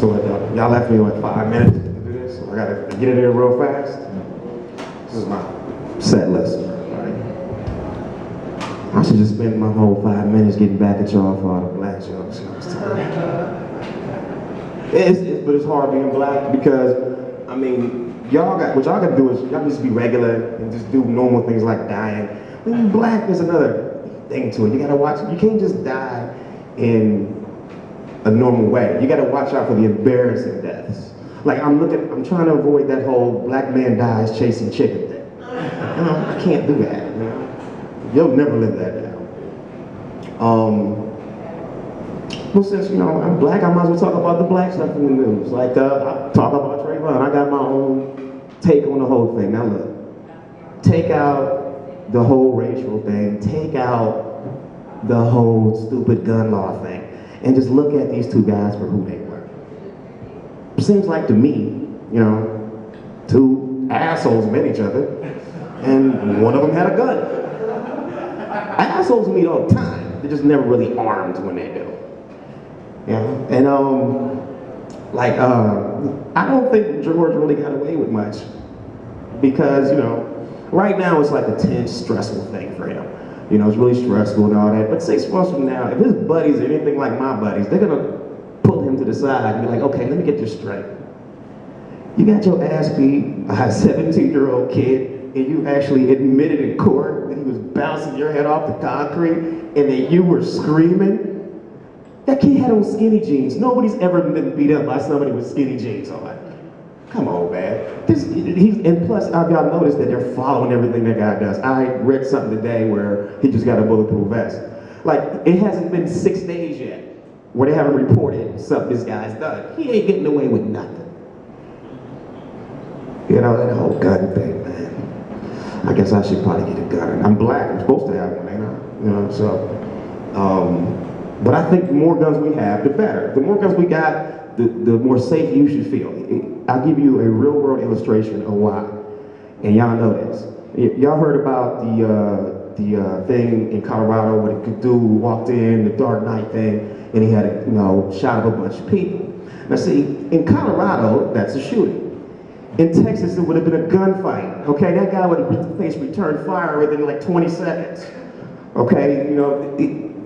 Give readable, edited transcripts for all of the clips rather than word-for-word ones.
So y'all left me with 5 minutes to do this, so I gotta get it in real fast. This is my set list. Right? I should just spend my whole 5 minutes getting back at y'all for all the black jokes. But it's hard being black because, I mean, what y'all gotta do is y'all just be regular and just do normal things like dying. When you're black, there's another thing to it. You gotta watch. You can't just die in a normal way. You gotta watch out for the embarrassing deaths. Like I'm trying to avoid that whole black man dies chasing chicken thing. I can't do that. You know? You'll never live that down. Well, since I'm black, I might as well talk about the black stuff in the news. Like I talk about Trayvon. I got my own take on the whole thing. Now look, take out the whole racial thing. Take out the whole stupid gun law thing. And just look at these two guys for who they were. It seems like to me, two assholes met each other, and one of them had a gun. Assholes meet all the time. They're just never really armed when they do. And I don't think George really got away with much because right now it's like a tense, stressful thing for him. It's really stressful and all that. But 6 months from now, if his buddies are anything like my buddies, they're gonna pull him to the side and be like, okay, let me get this straight. You got your ass beat by a 17-year-old kid, and you actually admitted in court that he was bouncing your head off the concrete, and that you were screaming. That kid had on skinny jeans. Nobody's ever been beat up by somebody with skinny jeans on. Come on, man. And plus, y'all noticed that they're following everything that guy does. I read something today where he just got a bulletproof vest. Like, it hasn't been 6 days yet where they haven't reported something this guy's done. He ain't getting away with nothing. That whole gun thing, man. I guess I should probably get a gun. I'm black, I'm supposed to have one, ain't I? But I think the more guns we have, the better. The more guns we got, the more safe you should feel. I'll give you a real world illustration of why. And y'all know this. Y'all heard about the thing in Colorado where the dude walked in, the Dark Knight thing, and he had shot up a bunch of people. Now see, in Colorado, that's a shooting. In Texas, it would have been a gunfight. Okay, that guy would have faced return fire within like 20 seconds. Okay,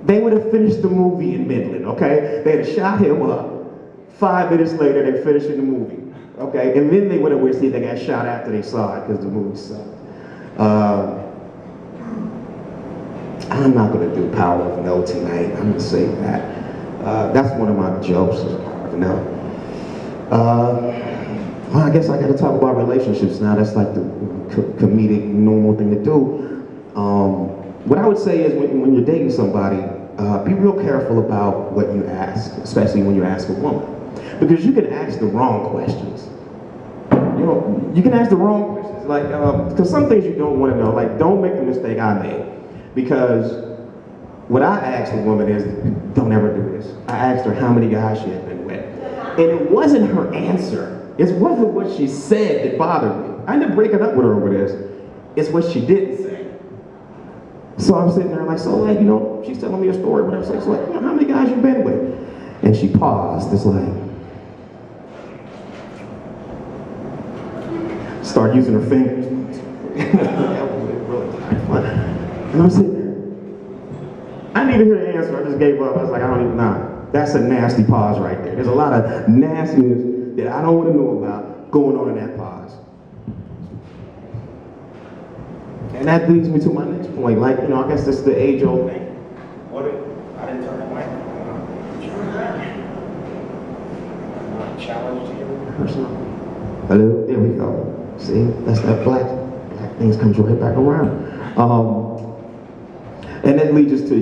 they would have finished the movie in Midland, okay? They'd have shot him up. 5 minutes later, they're finishing the movie, okay? And then they would have wished they got shot after they saw it because the movie sucked. I'm not gonna do Power of No tonight. I'm gonna save that. That's one of my jokes, Power of No. Well, I guess I gotta talk about relationships now. That's like the comedic, normal thing to do. What I would say is when you're dating somebody, be real careful about what you ask, especially when you ask a woman. Because you can ask the wrong questions. You can ask the wrong questions. Like, because some things you don't want to know, like don't make the mistake I made. Because what I asked the woman is, don't ever do this. I asked her how many guys she had been with. And it wasn't her answer. It wasn't what she said that bothered me. I ended up breaking up with her over this. It's what she didn't say. So I'm sitting there like, so like, she's telling me a story, whatever. So like, how many guys you been with? And she paused. It's like, start using her fingers. And I'm sitting there. I didn't even hear the answer. I just gave up. I was like, I don't even know. That's a nasty pause right there. There's a lot of nastiness that I don't want to know about going on in that pause. And that leads me to my next point. Like, I guess this is the age-old thing. What? I didn't turn the mic. Challenge to you. Hello. There we go. See, that's that black things comes right back around. And that leads us to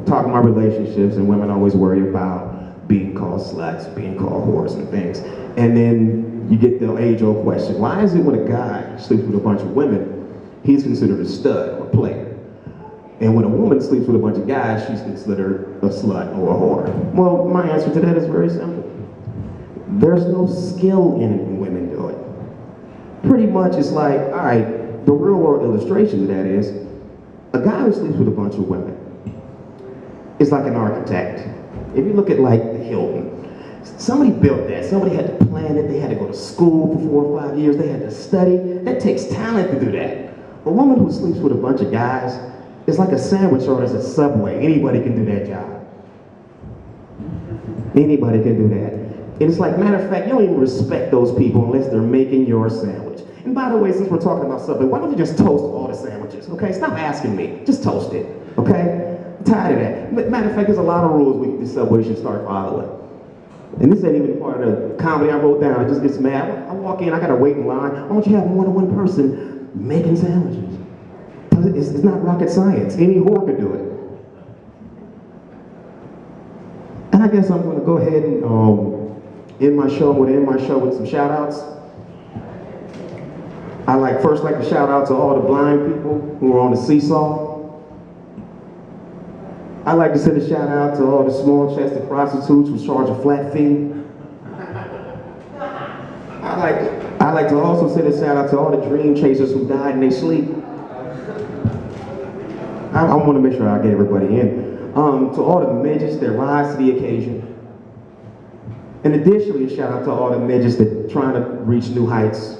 talking about relationships, and women always worry about being called sluts, being called whores, and things. And then you get the age-old question: why is it when a guy sleeps with a bunch of women, he's considered a stud or a player. And when a woman sleeps with a bunch of guys, she's considered a slut or a whore. Well, my answer to that is very simple. There's no skill in it when women do it. Pretty much it's like, all right, the real world illustration of that is, a guy who sleeps with a bunch of women is like an architect. If you look at like the Hilton, Somebody built that. Somebody had to plan it. They had to go to school for 4 or 5 years. They had to study. That takes talent to do that. A woman who sleeps with a bunch of guys is like a sandwich order at Subway. Anybody can do that job. Anybody can do that. And it's like, matter of fact, you don't even respect those people unless they're making your sandwich. And by the way, since we're talking about Subway, why don't you just toast all the sandwiches, okay? Stop asking me. Just toast it, okay? I'm tired of that. Matter of fact, there's a lot of rules the Subway should start following. And this ain't even part of the comedy I wrote down. It just gets mad. I walk in, I gotta wait in line. Why don't you have more than one person making sandwiches? Because it's not rocket science. Any whore could do it. And I guess I'm gonna go ahead and end my show with some shout outs. I first like to shout out to all the blind people who are on the seesaw. I'd like to send a shout out to all the small-chested prostitutes who charge a flat fee. I'd like to also send a shout out to all the dream chasers who died in their sleep. I want to make sure I get everybody in. To all the midgets that rise to the occasion. And additionally, a shout out to all the midgets that are trying to reach new heights.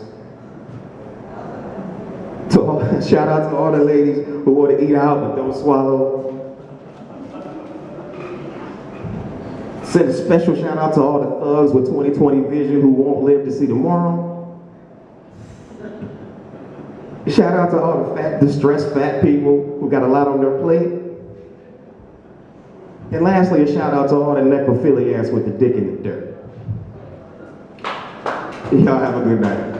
Shout out to all the ladies who want to eat out but don't swallow. Send a special shout out to all the thugs with 20/20 vision who won't live to see tomorrow. Shout out to all the distressed fat people who got a lot on their plate. And lastly, a shout out to all the necrophiliacs with the dick in the dirt. Y'all have a good night.